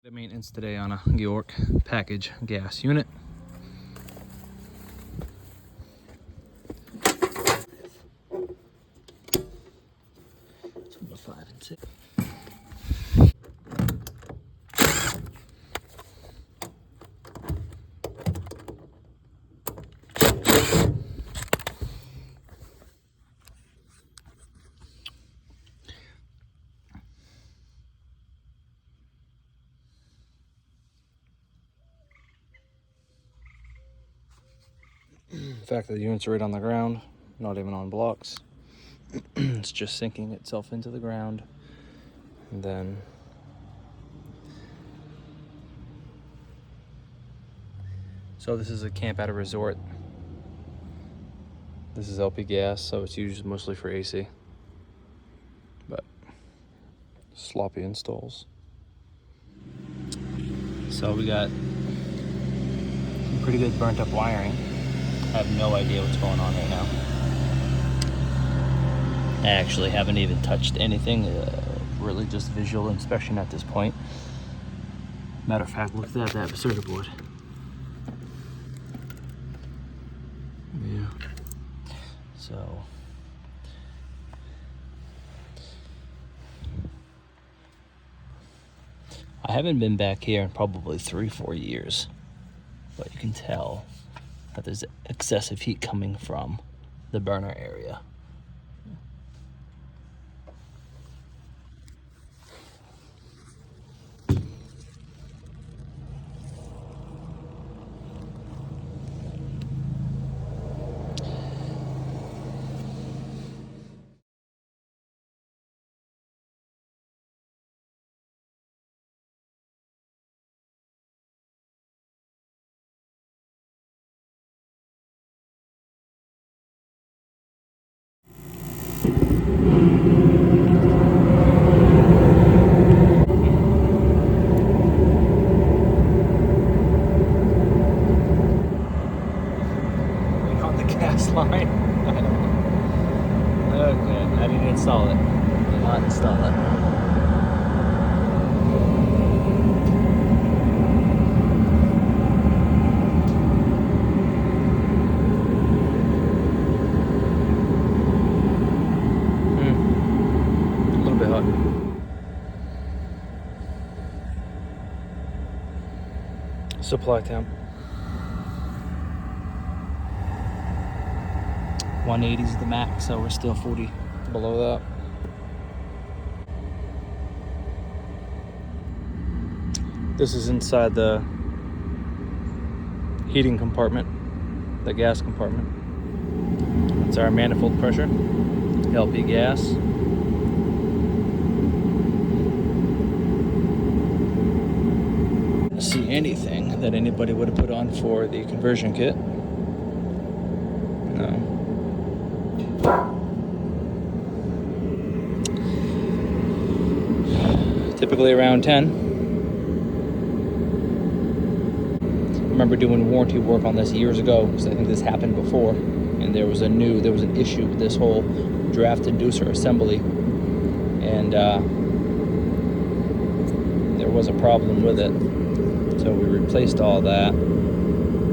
The maintenance today on a Hvac package gas unit. It's number 5 and 6. The fact that the unit's right on the ground, not even on blocks. It's just sinking itself into the ground. And then so this is a camp at a resort. This is LP gas, so it's used mostly for AC. But sloppy installs. So we got some pretty good burnt up wiring. I have no idea what's going on right now. I actually haven't even touched anything, really just visual inspection at this point. Matter of fact, look at that circuit board. Yeah. So I haven't been back here in probably 3-4 years, but you can tell that there's excessive heat coming from the burner area. Line. Okay, I didn't install it. Did not install it. A little bit hot. Supply temp. 180 is the max, so we're still 40 below that. This is inside the heating compartment, the gas compartment. It's our manifold pressure, LP gas. See anything that anybody would have put on for the conversion kit? No. Typically around 10. I remember doing warranty work on this years ago, because I think this happened before, and there was an issue with this whole draft inducer assembly, and there was a problem with it, so we replaced all that.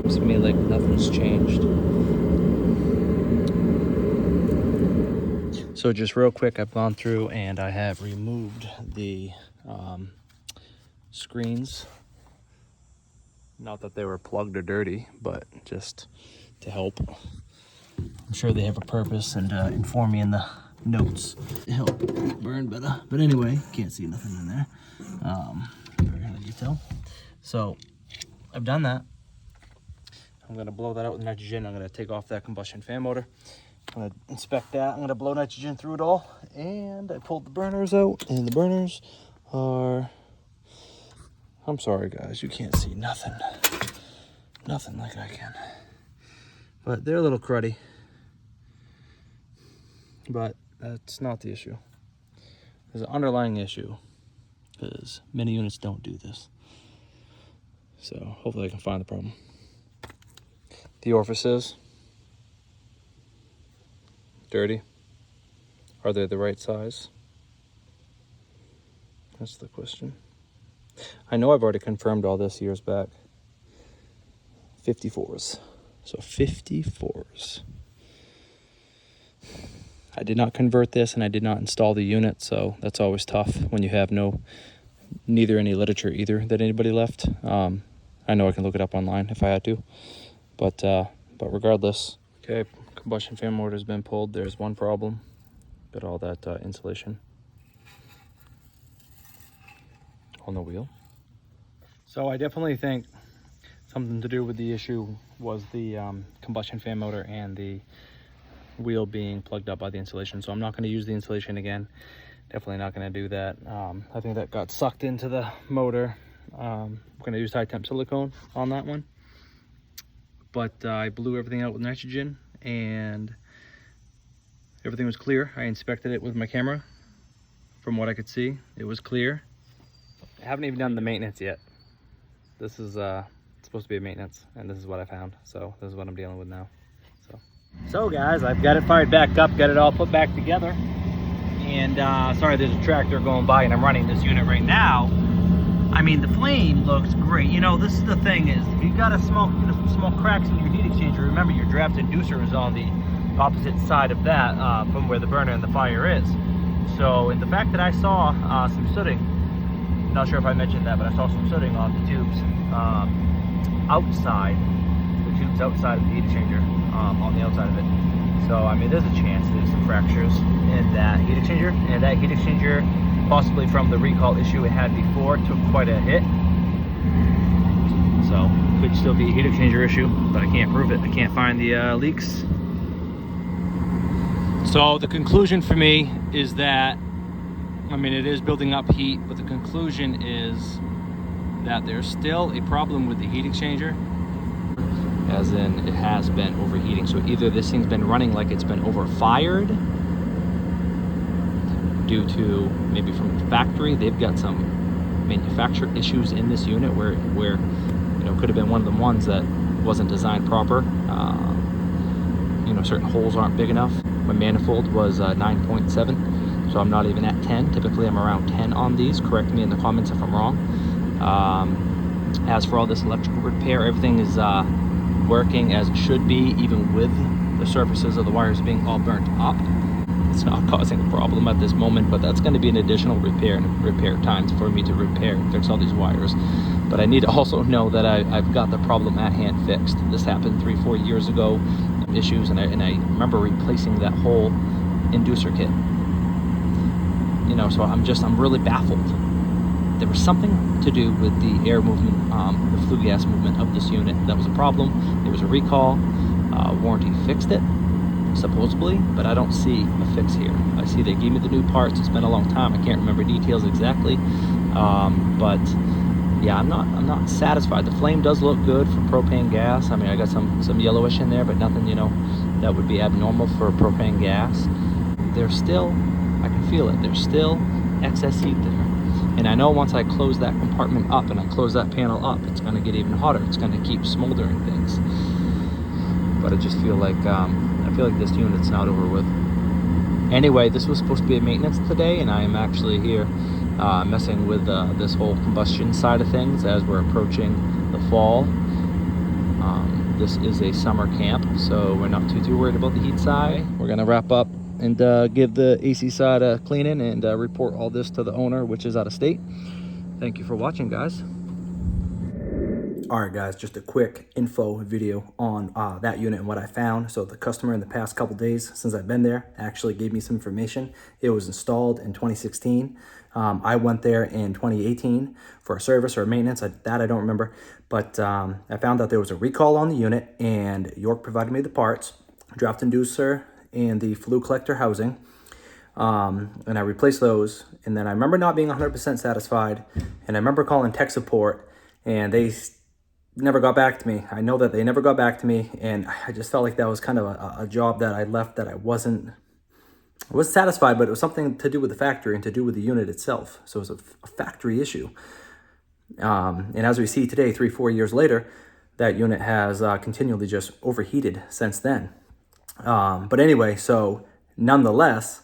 Seems to me like nothing's changed. So just real quick, I've gone through and I have removed the screens. Not that they were plugged or dirty, but just to help. I'm sure they have a purpose, and inform me in the notes to help burn better. But anyway, can't see nothing in there. Very high detail. So I've done that. I'm gonna blow that out with nitrogen. I'm gonna take off that combustion fan motor. I'm gonna inspect that. I'm gonna blow nitrogen through it all. And I pulled the burners out, and the burners are, I'm sorry guys, you can't see nothing. Nothing like I can. But they're a little cruddy. But that's not the issue. There's an underlying issue, because many units don't do this. So hopefully I can find the problem. The orifices, dirty. Are they the right size? That's the question. I know I've already confirmed all this years back. 54s. So 54s. I did not convert this and I did not install the unit, so that's always tough when you have neither any literature either that anybody left. I know I can look it up online if I had to, but regardless. Okay, combustion fan motor has been pulled. There's one problem. Got all that insulation on the wheel. So I definitely think something to do with the issue was the combustion fan motor and the wheel being plugged up by the insulation. So I'm not going to use the insulation again. Definitely not going to do that. I think that got sucked into the motor. I'm going to use high temp silicone on that one. But I blew everything out with nitrogen and everything was clear. I inspected it with my camera. From what I could see, it was clear. I haven't even done the maintenance yet. This is supposed to be a maintenance, and this is what I found. So this is what I'm dealing with now. So guys, I've got it fired back up, got it all put back together. And sorry, there's a tractor going by and I'm running this unit right now. I mean, the flame looks great. You know, this is the thing is, if you've got small cracks in your heat exchanger, remember your draft inducer is on the opposite side of that from where the burner and the fire is. So, and the fact that I saw some sooting, not sure if I mentioned that, but I saw some sooting on the tubes outside of the heat exchanger, on the outside of it. So, I mean, there's a chance there's some fractures in that heat exchanger, and that heat exchanger, possibly from the recall issue it had before, took quite a hit. So, could still be a heat exchanger issue, but I can't prove it. I can't find the leaks. So, the conclusion for me is that, I mean, it is building up heat, but the conclusion is that there's still a problem with the heat exchanger, as in it has been overheating. So either this thing's been running like it's been overfired due to maybe from the factory. They've got some manufacturer issues in this unit where you know, could have been one of the ones that wasn't designed proper. You know, certain holes aren't big enough. My manifold was 9.7, so I'm not even at 10. Typically I'm around 10 on these. Correct me in the comments if I'm wrong. As for all this electrical repair, everything is working as it should be, even with the surfaces of the wires being all burnt up. It's not causing a problem at this moment, but that's going to be an additional repair times for me to fix all these wires. But I need to also know that I've got the problem at hand fixed. This happened 3-4 years ago, issues, and I remember replacing that whole inducer kit. You know, so I'm really baffled. There was something to do with the air movement, the flue gas movement of this unit. That was a problem. There was a recall. Warranty fixed it, supposedly, but I don't see a fix here. I see they gave me the new parts. It's been a long time. I can't remember details exactly, but yeah, I'm not satisfied. The flame does look good for propane gas. I mean, I got some yellowish in there, but nothing, you know, that would be abnormal for propane gas. There's still, I can feel it. There's still excess heat there. And I know once I close that compartment up and I close that panel up, it's going to get even hotter. It's going to keep smoldering things. But I just feel like this unit's not over with. Anyway, this was supposed to be a maintenance today, and I am actually here messing with this whole combustion side of things as we're approaching the fall. This is a summer camp, so we're not too worried about the heat side. We're going to wrap up and give the AC side a cleaning and report all this to the owner, which is out of state. Thank you for watching, guys. All right, guys, just a quick info video on that unit and what I found. So the customer in the past couple days since I've been there actually gave me some information. It was installed in 2016. I went there in 2018 for a service or a maintenance. That I don't remember. But I found out there was a recall on the unit, and York provided me the parts, draft inducer, and the flue collector housing, and I replaced those. And then I remember not being 100% satisfied, and I remember calling tech support, and they never got back to me. I know that they never got back to me, and I just felt like that was kind of a job that I left that I wasn't satisfied, but it was something to do with the factory and to do with the unit itself. So it was a factory issue. And as we see today, 3-4 years later, that unit has continually just overheated since then. But anyway, so nonetheless,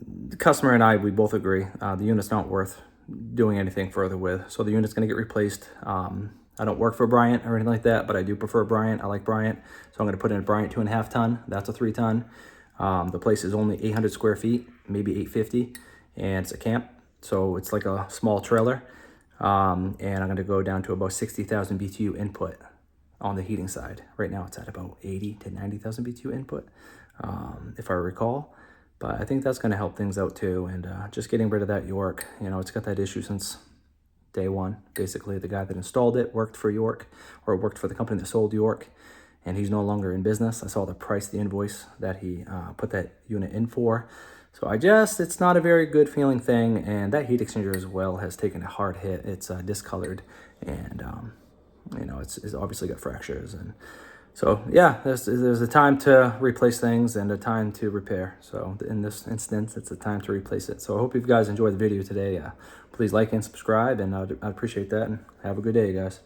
the customer and I, we both agree the unit's not worth doing anything further with. So the unit's gonna get replaced. I don't work for Bryant or anything like that, but I do prefer Bryant. I like Bryant. So I'm gonna put in a Bryant 2.5 ton. That's a 3 ton. The place is only 800 square feet, maybe 850, and it's a camp. So it's like a small trailer. And I'm gonna go down to about 60,000 BTU input on the heating side. Right now it's at about 80 to 90,000 BTU input, if I recall. But I think that's gonna help things out too. And just getting rid of that York, you know, it's got that issue since day one. Basically, the guy that installed it worked for York, or worked for the company that sold York, and he's no longer in business. I saw the price, the invoice that he put that unit in for. So it's not a very good feeling thing. And that heat exchanger as well has taken a hard hit. It's discolored, and you know, it's obviously got fractures. And so yeah, there's a time to replace things and a time to repair. So in this instance, it's a time to replace it. So I hope you guys enjoyed the video today. Please like and subscribe, and I'd appreciate that. And have a good day, guys.